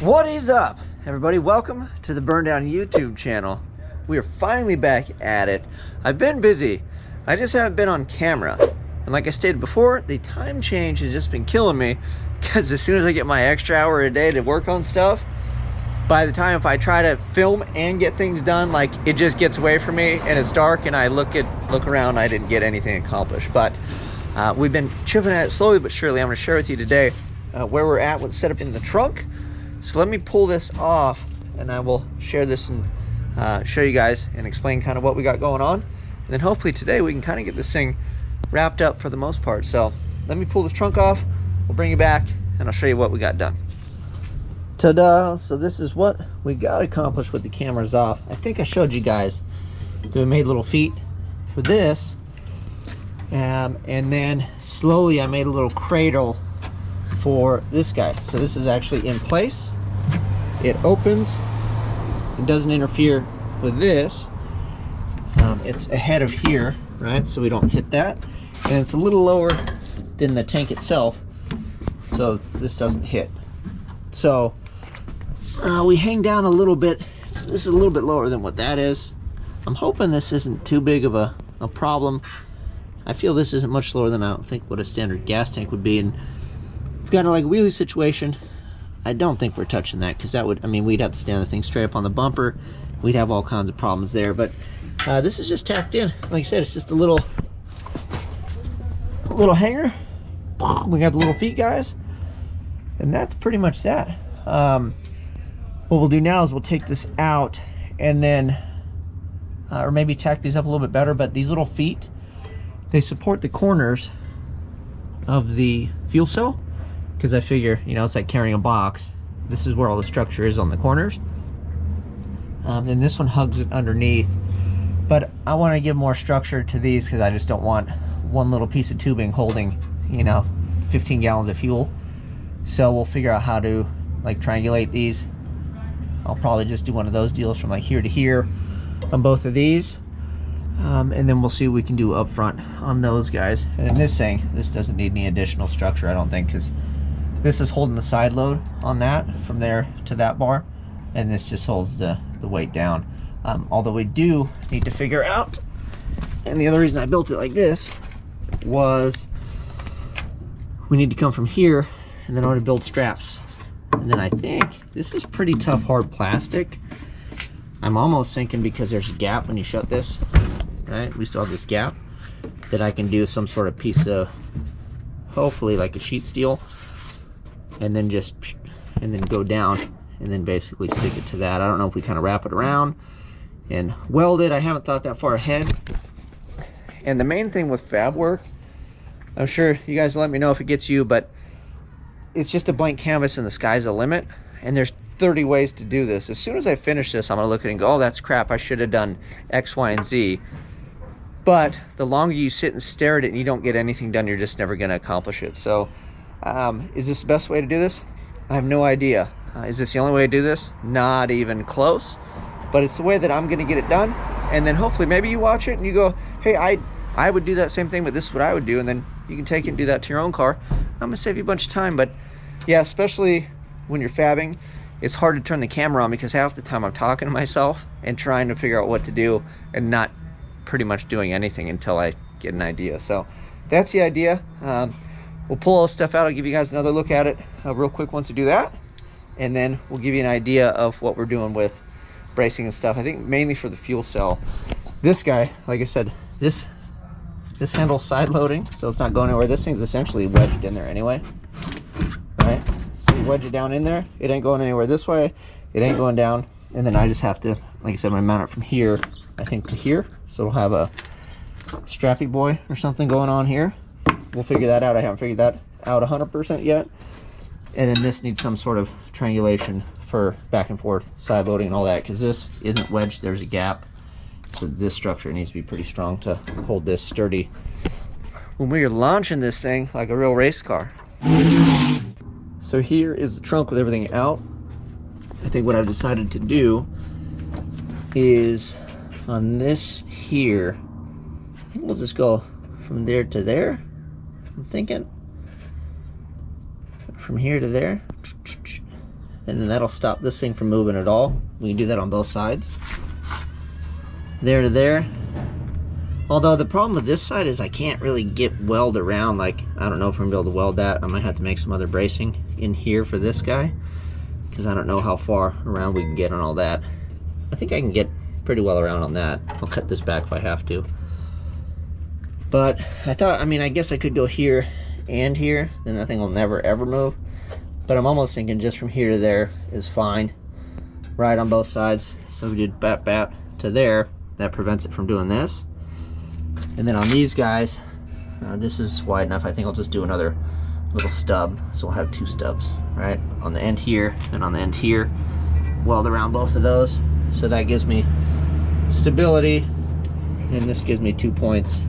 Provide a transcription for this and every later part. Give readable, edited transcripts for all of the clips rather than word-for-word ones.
What is up, everybody? Welcome to the Burndown YouTube channel. We are finally back at it. I've been busy. I just haven't been on camera. And like I stated before, the time change has just been killing me because as soon as I get my extra hour a day to work on stuff, by the time if I try to film and get things done, like it just gets away from me and it's dark and I look around, I didn't get anything accomplished. But we've been chipping at it slowly but surely. I'm going to share with you today where we're at, what's set up in the trunk. So let me pull this off and I will share this and show you guys and explain kind of what we got going on. And then hopefully today we can kind of get this thing wrapped up for the most part. So let me pull this trunk off, we'll bring you back and I'll show you what we got done. Ta-da! So this is what we got accomplished with the cameras off. I think I showed you guys that we made little feet for this. And then slowly I made a little cradle for this guy. So this is actually in place. It opens. It doesn't interfere with this. It's ahead of here, right? So we don't hit that. And it's a little lower than the tank itself, so this doesn't hit. So we hang down a little bit. This is a little bit lower than what that is. I'm hoping this isn't too big of a problem. I feel this isn't much lower than I don't think what a standard gas tank would be. And we've got a like wheelie situation. I don't think we're touching that because that would, I mean, we'd have to stand the thing straight up on the bumper. We'd have all kinds of problems there. But this is just tacked in. Like I said, it's just a little hanger. We got the little feet guys, and that's pretty much that. What we'll do now is we'll take this out and then, or maybe tack these up a little bit better. But these little feet, they support the corners of the fuel cell. Because I figure, you know, it's like carrying a box. This is where all the structure is on the corners. And this one hugs it underneath. But I want to give more structure to these because I just don't want one little piece of tubing holding, you know, 15 gallons of fuel. So we'll figure out how to like triangulate these. I'll probably just do one of those deals from like here to here on both of these. And then we'll see what we can do up front on those guys. And then this thing, this doesn't need any additional structure, I don't think, because this is holding the side load on that from there to that bar, and this just holds the weight down. Although we do need to figure out, and the other reason I built it like this was we need to come from here and then I want to build straps. And then I think this is pretty tough hard plastic. I'm almost thinking because there's a gap when you shut this, right? We still have this gap that I can do some sort of piece of, hopefully like a sheet steel, and then go down and then basically stick it to that. I don't know if we kind of wrap it around and weld it. I haven't thought that far ahead. And the main thing with fab work, I'm sure you guys let me know if it gets you, but it's just a blank canvas and the sky's the limit. And there's 30 ways to do this. As soon as I finish this, I'm gonna look at it and go, oh, that's crap, I should have done X, Y, and Z. But the longer you sit and stare at it and you don't get anything done, you're just never gonna accomplish it. So is this the best way to do this? I have no idea. Is this the only way to do this? Not even close. But it's the way that I'm gonna get it done. And then hopefully maybe you watch it and you go, hey, I would do that same thing, but this is what I would do. And then you can take it and do that to your own car. I'm gonna save you a bunch of time. But yeah, especially when you're fabbing, it's hard to turn the camera on because half the time I'm talking to myself and trying to figure out what to do and not pretty much doing anything until I get an idea. So that's the idea. We'll pull all this stuff out. I'll give you guys another look at it real quick once we do that. And then we'll give you an idea of what we're doing with bracing and stuff. I think mainly for the fuel cell. This guy, like I said, this handle's side loading, so it's not going anywhere. This thing's essentially wedged in there anyway, right? So you wedge it down in there, it ain't going anywhere this way, it ain't going down. And then I just have to, like I said, I'm gonna mount it from here, I think, to here. So we'll have a strappy boy or something going on here. We'll figure that out. I haven't figured that out 100% yet. And then this needs some sort of triangulation for back and forth side loading and all that, because this isn't wedged, there's a gap. So this structure needs to be pretty strong to hold this sturdy when we are launching this thing like a real race car. So here is the trunk with everything out. I think what I've decided to do is on this here, I think we'll just go from there to there. I'm thinking from here to there, and then that'll stop this thing from moving at all. We can do that on both sides. There to there. Although the problem with this side is I can't really get weld around, like, I don't know if I'm gonna be able to weld that. I might have to make some other bracing in here for this guy, because I don't know how far around we can get on all that. I think I can get pretty well around on that. I'll cut this back if I have to. But I thought, I mean, I guess I could go here and here, then that thing will never ever move. But I'm almost thinking just from here to there is fine, right, on both sides. So we did bap bap to there, that prevents it from doing this. And then on these guys, this is wide enough. I think I'll just do another little stub. So we'll have 2 stubs, right? On the end here and on the end here. Weld around both of those. So that gives me stability. And this gives me 2 points.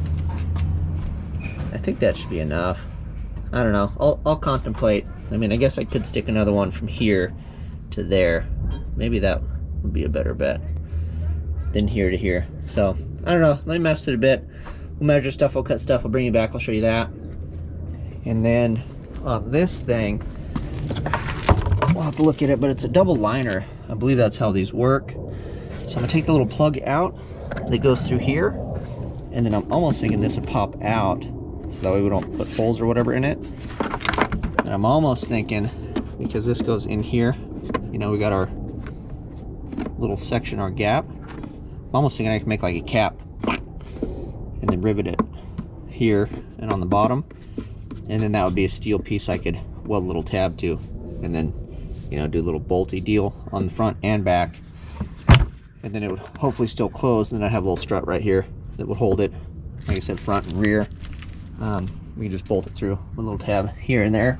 I think that should be enough. I don't know. I'll contemplate. I mean, I guess I could stick another one from here to there. Maybe that would be a better bet than here to here. So, I don't know. Let me mess it a bit. We'll measure stuff, we'll cut stuff, I'll bring you back, I'll show you that. And then on this thing, we'll have to look at it, but it's a double liner. I believe that's how these work. So I'm gonna take the little plug out that goes through here, and then I'm almost thinking this would pop out, so that way we don't put holes or whatever in it. And I'm almost thinking, because this goes in here, you know, we got our little section, our gap. I'm almost thinking I can make like a cap and then rivet it here and on the bottom, and then that would be a steel piece I could weld a little tab to, and then, you know, do a little bolty deal on the front and back, and then it would hopefully still close, and then I have a little strut right here that would hold it, like I said, front and rear. We can just bolt it through with a little tab here and there,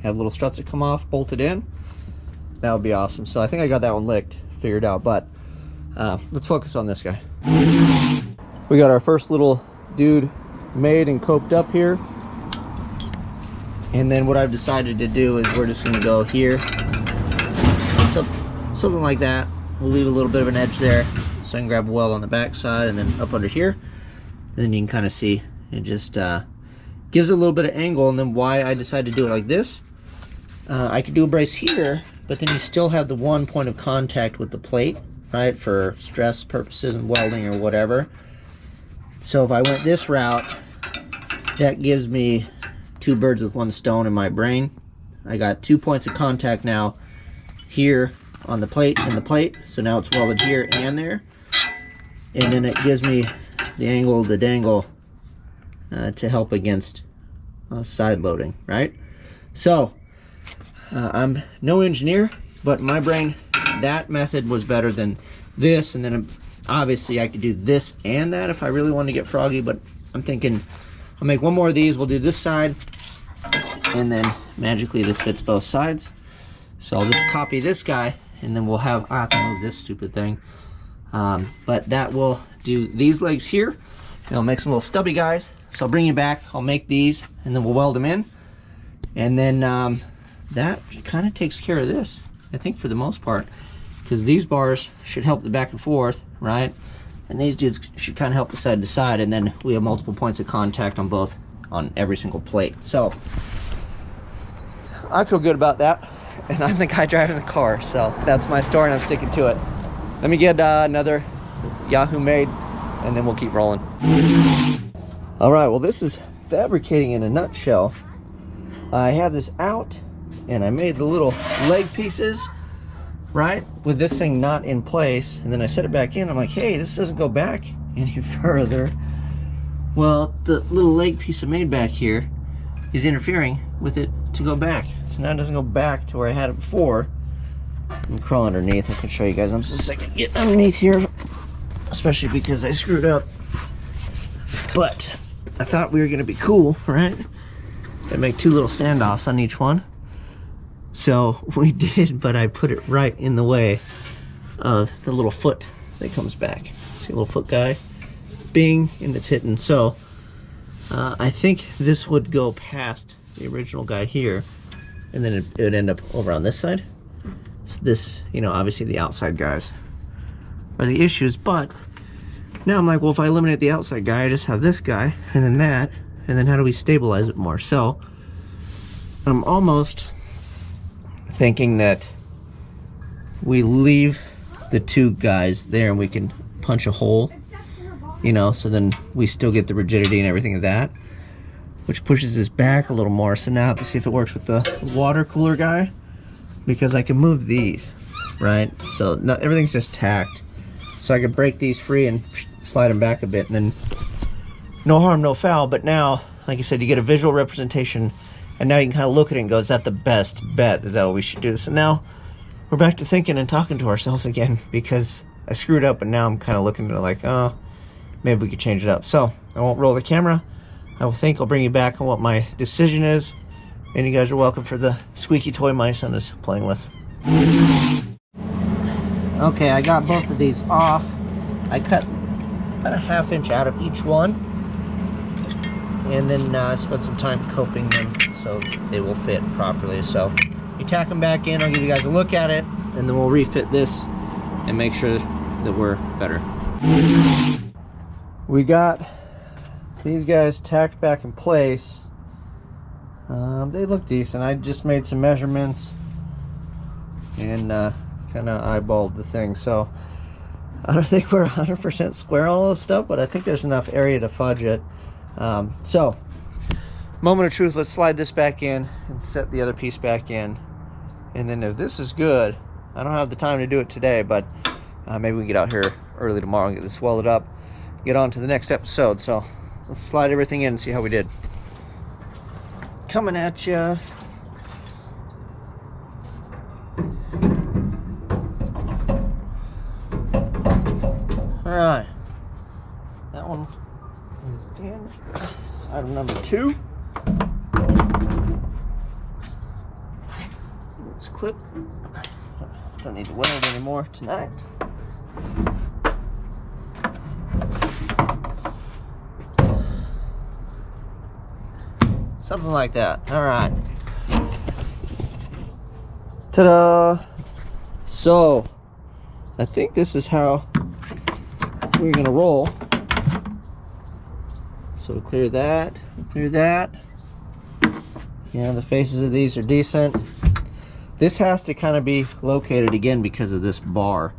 have little struts that come off, bolted in. That would be awesome. So I think I got that one licked, figured out, but let's focus on this guy. We got our first little dude made and coped up here. And then what I've decided to do is we're just gonna go here. Something like that. We'll leave a little bit of an edge there so I can grab a weld on the back side and then up under here. And then you can kind of see it just gives a little bit of angle. And then why I decided to do it like this, I could do a brace here, but then you still have the one point of contact with the plate, right, for stress purposes and welding or whatever. So if I went this route, that gives me 2 birds with 1 stone in my brain. I got 2 points of contact now here on the plate and the plate, so now it's welded here and there. And then it gives me the angle of the dangle to help against side loading, right? So I'm no engineer, but in my brain, that method was better than this. And then obviously I could do this and that if I really want to get froggy, but I'm thinking I'll make 1 more of these. We'll do this side, and then magically this fits both sides. So I'll just copy this guy, and then we'll have, I have to move this stupid thing. But that will do these legs here, and I'll make some little stubby guys. So I'll bring you back, I'll make these, and then we'll weld them in. And then that kind of takes care of this, I think, for the most part, because these bars should help the back and forth, right? And these dudes should kind of help the side to side, and then we have multiple points of contact on both, on every single plate. So I feel good about that, and I'm the guy driving the car, so that's my story and I'm sticking to it. Let me get another Yahoo made, and then we'll keep rolling. All right, well, this is fabricating in a nutshell. I had this out and I made the little leg pieces, right, with this thing not in place, and then I set it back in. I'm like, hey, this doesn't go back any further. Well, the little leg piece I made back here is interfering with it to go back. So now it doesn't go back to where I had it before. Let me crawl underneath. I can show you guys. I'm so sick of getting underneath here, especially because I screwed up. But I thought we were gonna be cool, right? I make 2 little standoffs on each one. So we did, but I put it right in the way of the little foot that comes back. See a little foot guy? Bing, and it's hitting. So I think this would go past the original guy here, and then it would end up over on this side. So this, you know, obviously the outside guys are the issues, but now I'm like, well, if I eliminate the outside guy, I just have this guy, and then that, and then how do we stabilize it more? So I'm almost thinking that we leave the two guys there and we can punch a hole, you know, so then we still get the rigidity and everything of that, which pushes this back a little more. So now I have to see if it works with the water cooler guy, because I can move these, right? So everything's just tacked. So I can break these free and slide them back a bit, and then no harm, no foul. But now, like I said, you get a visual representation, and now you can kind of look at it and go, is that the best bet? Is that what we should do? So now we're back to thinking and talking to ourselves again, because I screwed up, and now I'm kind of looking at it like, oh, maybe we could change it up. So I won't roll the camera. I will think I'll bring you back on what my decision is, and you guys are welcome for the squeaky toy my son is playing with. Okay, I got both of these off. I cut about a ½ inch out of each one, and then I spent some time coping them so they will fit properly. So you tack them back in, I'll give you guys a look at it, and then we'll refit this and make sure that we're better. We got these guys tacked back in place. They look decent. I just made some measurements and kind of eyeballed the thing. So I don't think we're 100% square on all this stuff, but I think there's enough area to fudge it. So moment of truth, let's slide this back in and set the other piece back in. And then if this is good, I don't have the time to do it today, but maybe we can get out here early tomorrow and get this welded up, get on to the next episode. So let's slide everything in and see how we did. Coming at you. All right, that one is in. Item number 2. This clip. Don't need to weld anymore tonight. Something like that. All right. Ta-da! So, I think this is how we're gonna roll. So clear that, clear that. Yeah, the faces of these are decent. This has to kind of be located again because of this bar.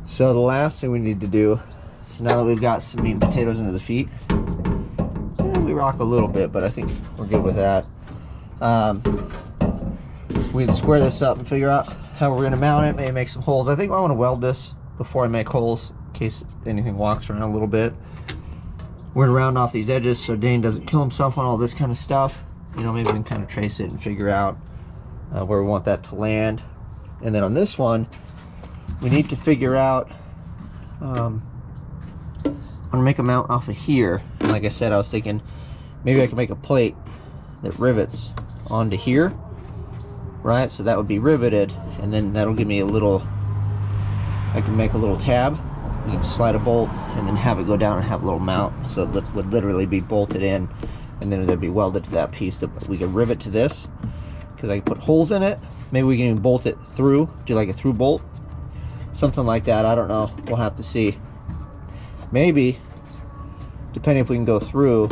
So the last thing we need to do, so now that we've got some meat and potatoes into the feet, we rock a little bit, but I think we're good with that. We can square this up and figure out how we're gonna mount it, maybe make some holes. I think I wanna weld this before I make holes in case anything walks around a little bit. We're gonna round off these edges so Dane doesn't kill himself on all this kind of stuff. You know, maybe we can kind of trace it and figure out where we want that to land. And then on this one, we need to figure out, I'm gonna make a mount off of here. And like I said, I was thinking maybe I could make a plate that rivets onto here, right? So that would be riveted, and then that'll give me a little, I can make a little tab. You can slide a bolt and then have it go down and have a little mount. So it would literally be bolted in, and then it'd be welded to that piece that we could rivet to this, because I can put holes in it. Maybe we can even bolt it through, do like a through bolt, something like that. I don't know, we'll have to see. Maybe, depending if we can go through,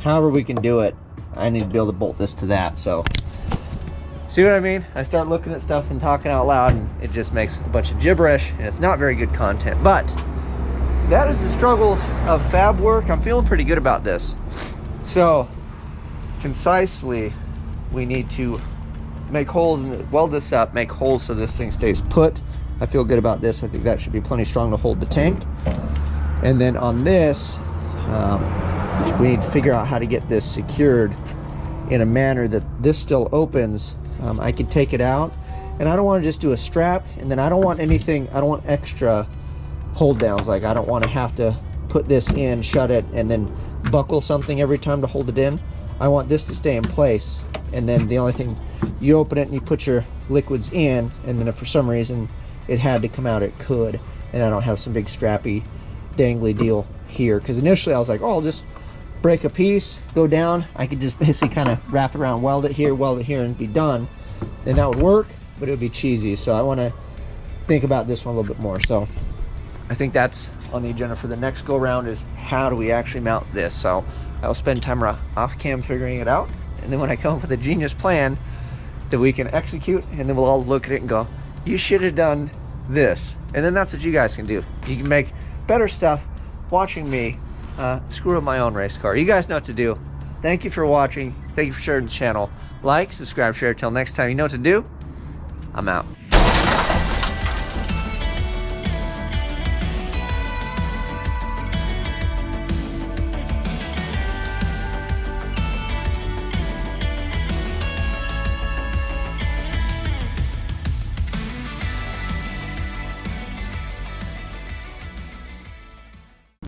however we can do it, I need to be able to bolt this to that. So see what I mean? I start looking at stuff and talking out loud, and it just makes a bunch of gibberish, and it's not very good content. But that is the struggles of fab work. I'm feeling pretty good about this. So concisely, we need to make holes and weld this up, make holes so this thing stays put. I feel good about this. I think that should be plenty strong to hold the tank. And then on this, we need to figure out how to get this secured in a manner that this still opens. I could take it out, and I don't want to just do a strap, and then I don't want anything, I don't want extra hold downs. Like, I don't want to have to put this in, shut it, and then buckle something every time to hold it in. I want this to stay in place, and then the only thing, you open it and you put your liquids in, and then if for some reason it had to come out, it could, and I don't have some big strappy dangly deal here. Because initially I was like, oh, I'll just break a piece, go down, I could just basically kind of wrap it around, weld it here, and be done, and that would work, but it would be cheesy. So I want to think about this one a little bit more. So I think that's on the agenda for the next go round, is how do we actually mount this. So I'll spend time off cam figuring it out, and then when I come up with a genius plan that we can execute, and then we'll all look at it and go, you should have done this. And then that's what you guys can do. You can make better stuff watching me screw up my own race car. You guys know what to do. Thank you for watching. Thank you for sharing the channel. Like, subscribe, share. Till next time, you know what to do. I'm out.